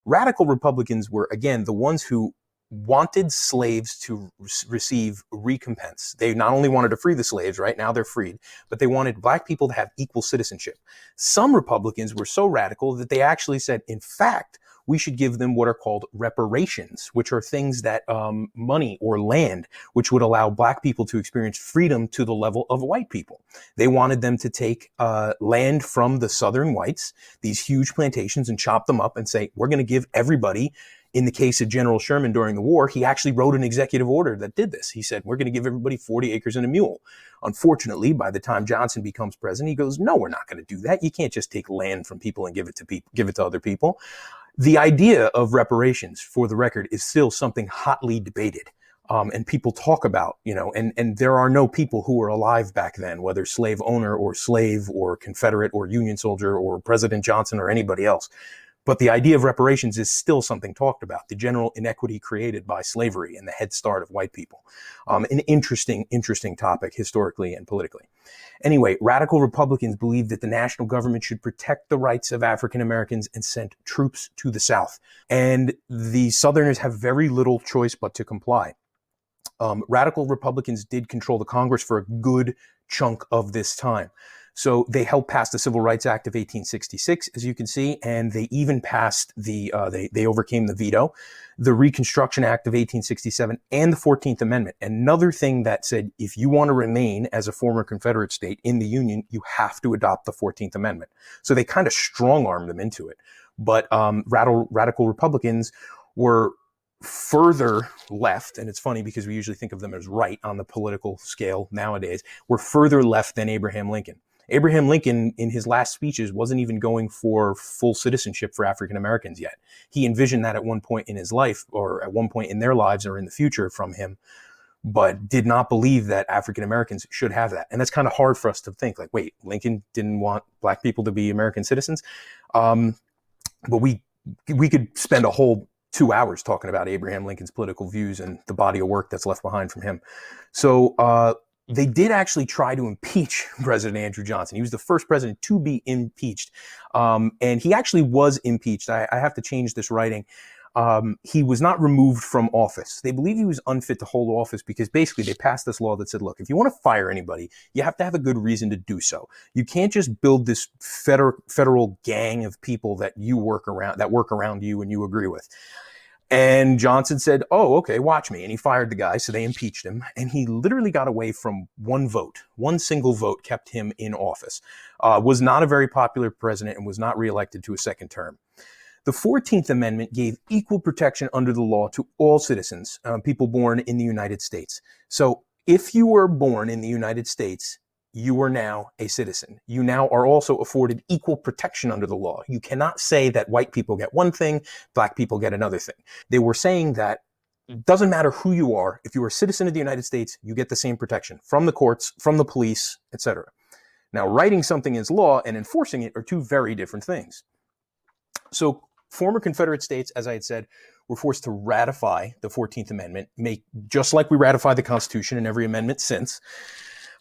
Radical Republicans were, again, the ones who wanted slaves to receive recompense. They not only wanted to free the slaves, right? Now they're freed, but they wanted black people to have equal citizenship. Some Republicans were so radical that they actually said, in fact, we should give them what are called reparations, which are things that money or land, which would allow black people to experience freedom to the level of white people. They wanted them to take land from the southern whites, these huge plantations, and chop them up and say, we're going to give everybody. In the case of General Sherman during the war, he actually wrote an executive order that did this. He said, we're going to give everybody 40 acres and a mule. Unfortunately, by the time Johnson becomes president, he goes, no, we're not going to do that. You can't just take land from people and give it to other people. The idea of reparations, for the record, is still something hotly debated. And people talk about, and there are no people who were alive back then, whether slave owner or slave or Confederate or Union soldier or President Johnson or anybody else. But the idea of reparations is still something talked about, the general inequity created by slavery and the head start of white people. An interesting topic historically and politically. Anyway, radical Republicans believed that the national government should protect the rights of African Americans and sent troops to the South. And the Southerners have very little choice but to comply. Radical Republicans did control the Congress for a good chunk of this time. So they helped pass the Civil Rights Act of 1866, as you can see, and they even passed they overcame the veto, the Reconstruction Act of 1867, and the 14th Amendment. Another thing that said, if you want to remain as a former Confederate state in the Union, you have to adopt the 14th Amendment. So they kind of strong-armed them into it. But radical Republicans were further left, and it's funny because we usually think of them as right on the political scale nowadays, were further left than Abraham Lincoln. Abraham Lincoln, in his last speeches, wasn't even going for full citizenship for African Americans yet. He envisioned that at one point in his life, or at one point in their lives, or in the future from him, but did not believe that African Americans should have that. And that's kind of hard for us to think, like, wait, Lincoln didn't want black people to be American citizens? But we could spend a whole 2 hours talking about Abraham Lincoln's political views and the body of work that's left behind from him. So they did actually try to impeach President Andrew Johnson. He was the first president to be impeached. And he actually was impeached. I have to change this writing. He was not removed from office. They believe he was unfit to hold office because basically they passed this law that said, look, if you want to fire anybody, you have to have a good reason to do so. You can't just build this federal gang of people that work around you and you agree with. And Johnson said, oh, okay, watch me. And he fired the guy. So they impeached him. And he literally got away from one vote. One single vote kept him in office. Was not a very popular president and was not reelected to a second term. The 14th Amendment gave equal protection under the law to all citizens, people born in the United States. So if you were born in the United States, you are now a citizen. You now are also afforded equal protection under the law. You cannot say that white people get one thing, black people get another thing. They were saying that it doesn't matter who you are. If you are a citizen of the United States, you get the same protection from the courts, from the police, etc. Now, writing something as law and enforcing it are two very different things. So former Confederate states, as I had said, were forced to ratify the 14th Amendment, just like we ratify the Constitution and every amendment since.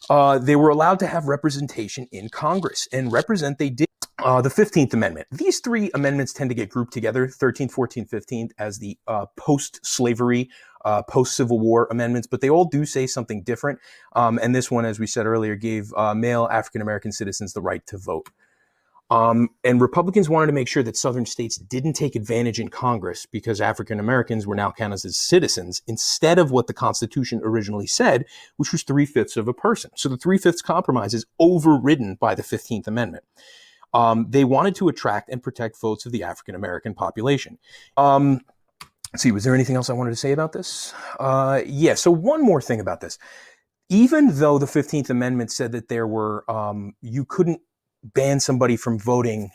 They were allowed to have representation in Congress, and represent they did. The 15th Amendment. These three amendments tend to get grouped together, 13th, 14th, 15th, as the post-slavery, post-Civil War amendments, but they all do say something different. And this one, as we said earlier, gave male African-American citizens the right to vote. And Republicans wanted to make sure that Southern states didn't take advantage in Congress because African Americans were now counted as citizens instead of what the Constitution originally said, which was 3/5 of a person. So the 3/5 compromise is overridden by the 15th Amendment. They wanted to attract and protect votes of the African American population. Let's see, was there anything else I wanted to say about this? Yeah, so one more thing about this. Even though the 15th Amendment said that there were, you couldn't ban somebody from voting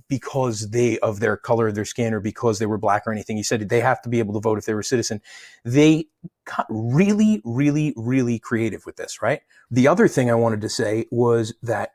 because of their color of their skin or because they were black or anything. He said they have to be able to vote if they were a citizen. They got really, really, really creative with this, right? The other thing I wanted to say was that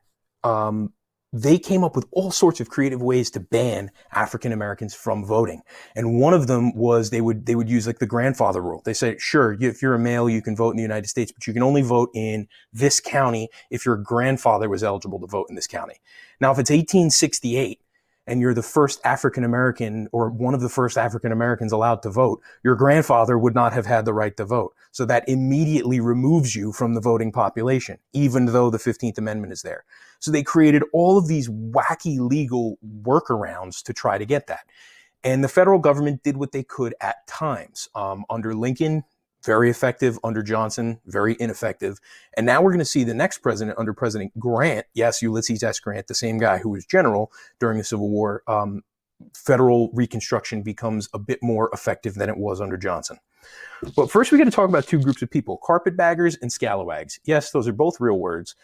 they came up with all sorts of creative ways to ban African Americans from voting. And one of them was they would use like the grandfather rule. They say, sure, if you're a male, you can vote in the United States, but you can only vote in this county if your grandfather was eligible to vote in this county. Now, if it's 1868 and you're the first African American or one of the first African Americans allowed to vote, your grandfather would not have had the right to vote. So that immediately removes you from the voting population, even though the 15th Amendment is there. So they created all of these wacky legal workarounds to try to get that. And the federal government did what they could at times. Under Lincoln, very effective. Under Johnson, very ineffective. And now we're going to see the next president under President Grant. Yes, Ulysses S. Grant, the same guy who was general during the Civil War. Federal Reconstruction becomes a bit more effective than it was under Johnson. But first, we got to talk about two groups of people, carpetbaggers and scalawags. Yes, those are both real words.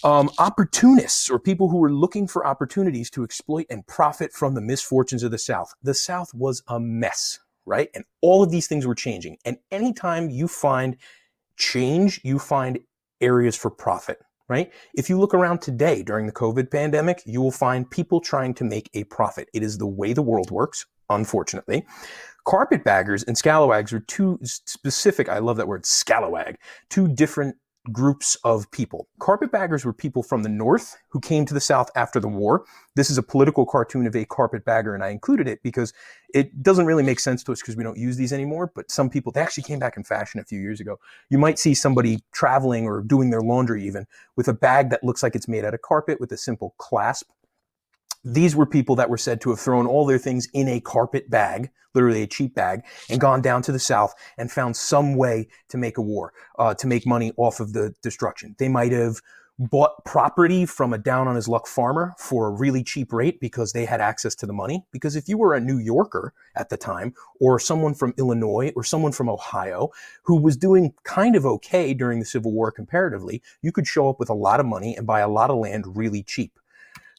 Opportunists, or people who were looking for opportunities to exploit and profit from the misfortunes of the South. The South was a mess, right? And all of these things were changing. And anytime you find change, you find areas for profit, right? If you look around today during the COVID pandemic, you will find people trying to make a profit. It is the way the world works, unfortunately. Carpetbaggers and scalawags are two specific, I love that word, scalawag, two different groups of people. Carpetbaggers were people from the North who came to the South after the war. This is a political cartoon of a carpetbagger, and I included it because it doesn't really make sense to us because we don't use these anymore, but some people, they actually came back in fashion a few years ago. You might see somebody traveling or doing their laundry even with a bag that looks like it's made out of carpet with a simple clasp. These were people that were said to have thrown all their things in a carpet bag, literally a cheap bag, and gone down to the South and found some way to make a war, to make money off of the destruction. They might have bought property from a down-on-his-luck farmer for a really cheap rate because they had access to the money. Because if you were a New Yorker at the time, or someone from Illinois, or someone from Ohio, who was doing kind of okay during the Civil War comparatively, you could show up with a lot of money and buy a lot of land really cheap.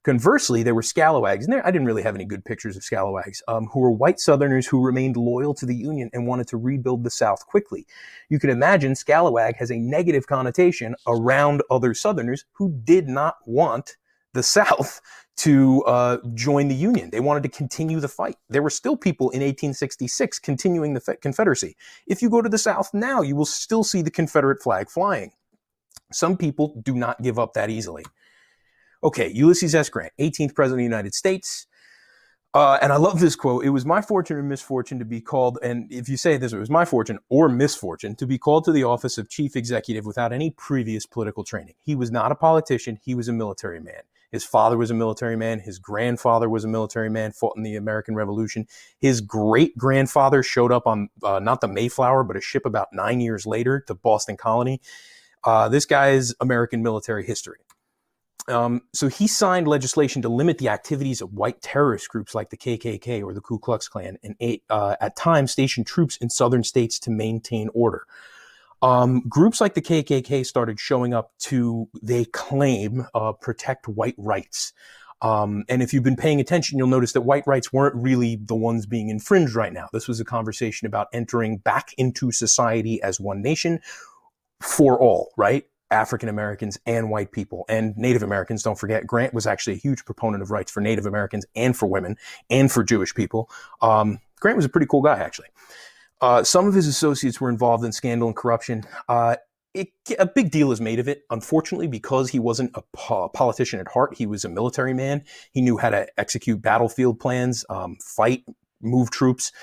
Conversely, there were scalawags, and I didn't really have any good pictures of scalawags, who were white Southerners who remained loyal to the Union and wanted to rebuild the South quickly. You can imagine scalawag has a negative connotation around other Southerners who did not want the South to join the Union. They wanted to continue the fight. There were still people in 1866 continuing the Confederacy. If you go to the South now, you will still see the Confederate flag flying. Some people do not give up that easily. Okay, Ulysses S. Grant, 18th President of the United States. And I love this quote. It was my fortune or misfortune to be called, and if you say this, it was my fortune or misfortune to be called to the office of chief executive without any previous political training. He was not a politician. He was a military man. His father was a military man. His grandfather was a military man, fought in the American Revolution. His great-grandfather showed up on not the Mayflower, but a ship about 9 years later to Boston Colony. This guy's American military history. So he signed legislation to limit the activities of white terrorist groups like the KKK or the Ku Klux Klan, and at times stationed troops in southern states to maintain order. Groups like the KKK started showing up to, they claim, protect white rights. And if you've been paying attention, you'll notice that white rights weren't really the ones being infringed right now. This was a conversation about entering back into society as one nation for all, right? African Americans and white people and Native Americans. Don't forget, Grant was actually a huge proponent of rights for Native Americans and for women and for Jewish people. Grant was a pretty cool guy, actually. Some of his associates were involved in scandal and corruption. A big deal is made of it, unfortunately, because he wasn't a politician at heart. He was a military man. He knew how to execute battlefield plans, fight, move troops.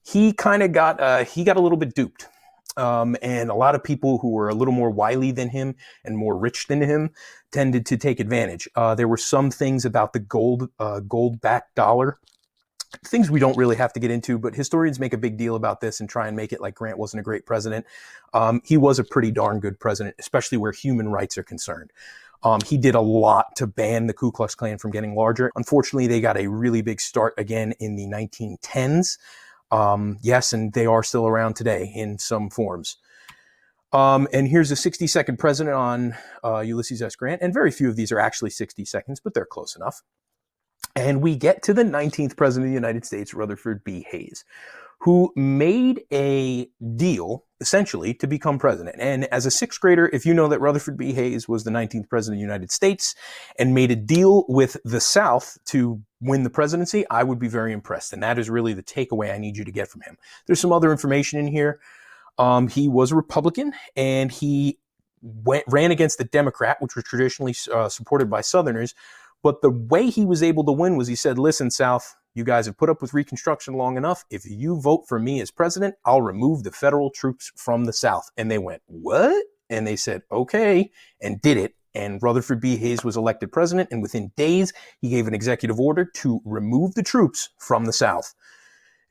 He kind of got a little bit duped. And a lot of people who were a little more wily than him and more rich than him tended to take advantage. There were some things about the gold-backed dollar, things we don't really have to get into, but historians make a big deal about this and try and make it like Grant wasn't a great president. He was a pretty darn good president, especially where human rights are concerned. He did a lot to ban the Ku Klux Klan from getting larger. Unfortunately, they got a really big start again in the 1910s. Yes, and they are still around today in some forms. And here's a 60-second president on Ulysses S. Grant, and very few of these are actually 60 seconds, but they're close enough. And we get to the 19th president of the United States, Rutherford B. Hayes, who made a deal, essentially, to become president. And as a sixth grader, if you know that Rutherford B. Hayes was the 19th president of the United States and made a deal with the South to win the presidency, I would be very impressed. And that is really the takeaway I need you to get from him. There's some other information in here. He was a Republican, and he ran against the Democrat, which was traditionally supported by Southerners, But the way he was able to win was he said, listen, South, you guys have put up with Reconstruction long enough. If you vote for me as president, I'll remove the federal troops from the South. And they went, what? And they said, okay, and did it. And Rutherford B. Hayes was elected president. And within days, he gave an executive order to remove the troops from the South.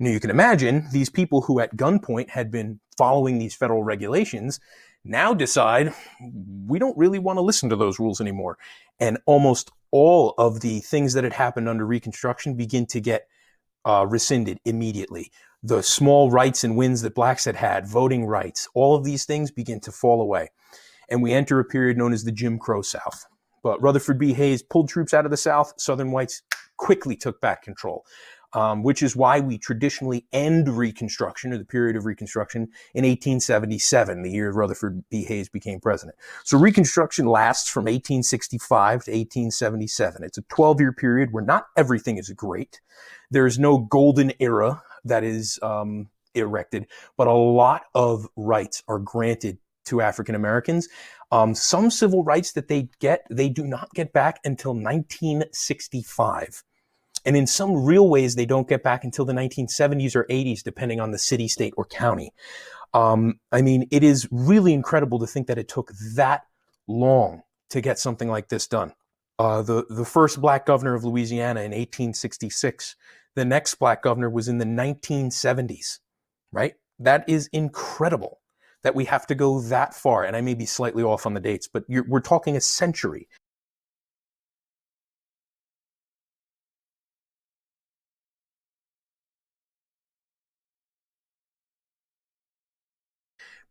Now, you can imagine these people who at gunpoint had been following these federal regulations now decide we don't really want to listen to those rules anymore. And almost all of the things that had happened under Reconstruction begin to get rescinded immediately. The small rights and wins that blacks had had, voting rights, all of these things begin to fall away. And we enter a period known as the Jim Crow South. But Rutherford B. Hayes pulled troops out of the South. Southern whites quickly took back control. Which is why we traditionally end Reconstruction, or the period of Reconstruction, in 1877, the year Rutherford B. Hayes became president. So Reconstruction lasts from 1865 to 1877. It's a 12-year period where not everything is great. There is no golden era that is erected, but a lot of rights are granted to African Americans. Some civil rights that they do not get back until 1965. And in some real ways, they don't get back until the 1970s or 80s, depending on the city, state, or county. I mean, it is really incredible to think that it took that long to get something like this done. The first black governor of Louisiana in 1866, the next black governor was in the 1970s, right? That is incredible that we have to go that far. And I may be slightly off on the dates, but we're talking a century.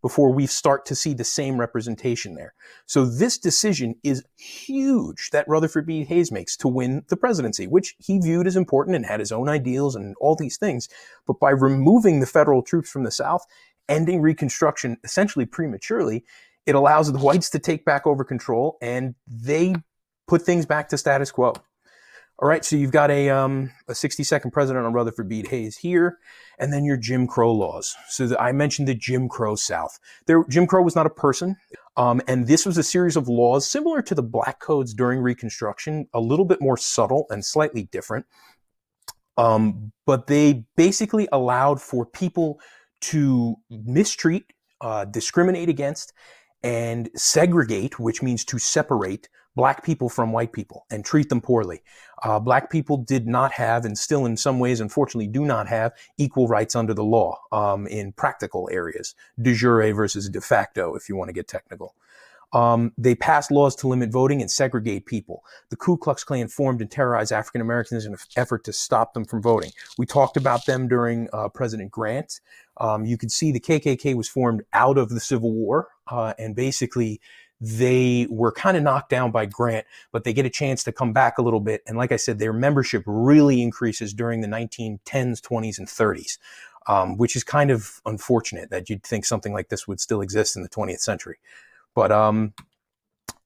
Before we start to see the same representation there. So this decision is huge that Rutherford B. Hayes makes to win the presidency, which he viewed as important and had his own ideals and all these things. But by removing the federal troops from the South, ending Reconstruction essentially prematurely, it allows the whites to take back over control, and they put things back to status quo. All right, so you've got a 60-second president on Rutherford B. Hayes here, and then your Jim Crow laws. So I mentioned the Jim Crow South. Jim Crow was not a person, and this was a series of laws similar to the black codes during Reconstruction, a little bit more subtle and slightly different. But they basically allowed for people to mistreat, discriminate against, and segregate, which means to separate black people from white people and treat them poorly. Black people did not have, and still in some ways, unfortunately, do not have equal rights under the law in practical areas, de jure versus de facto, if you want to get technical. They passed laws to limit voting and segregate people. The Ku Klux Klan formed and terrorized African Americans in an effort to stop them from voting. We talked about them during President Grant. You could see the KKK was formed out of the Civil War, and basically they were kind of knocked down by Grant, but they get a chance to come back a little bit. And like I said, their membership really increases during the 1910s, 20s, and 30s, which is kind of unfortunate that you'd think something like this would still exist in the 20th century. But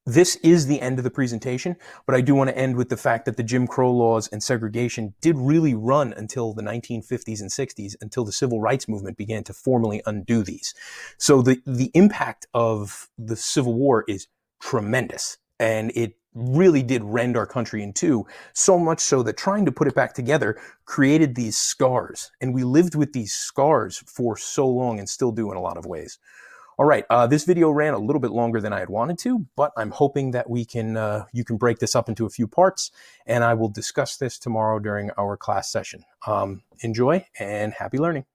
this is the end of the presentation, but I do want to end with the fact that the Jim Crow laws and segregation did really run until the 1950s and 60s, until the civil rights movement began to formally undo these. So the impact of the Civil War is tremendous, and it really did rend our country in two, so much so that trying to put it back together created these scars, and we lived with these scars for so long and still do in a lot of ways. All right, this video ran a little bit longer than I had wanted to, but I'm hoping that you can break this up into a few parts, and I will discuss this tomorrow during our class session. Enjoy and happy learning.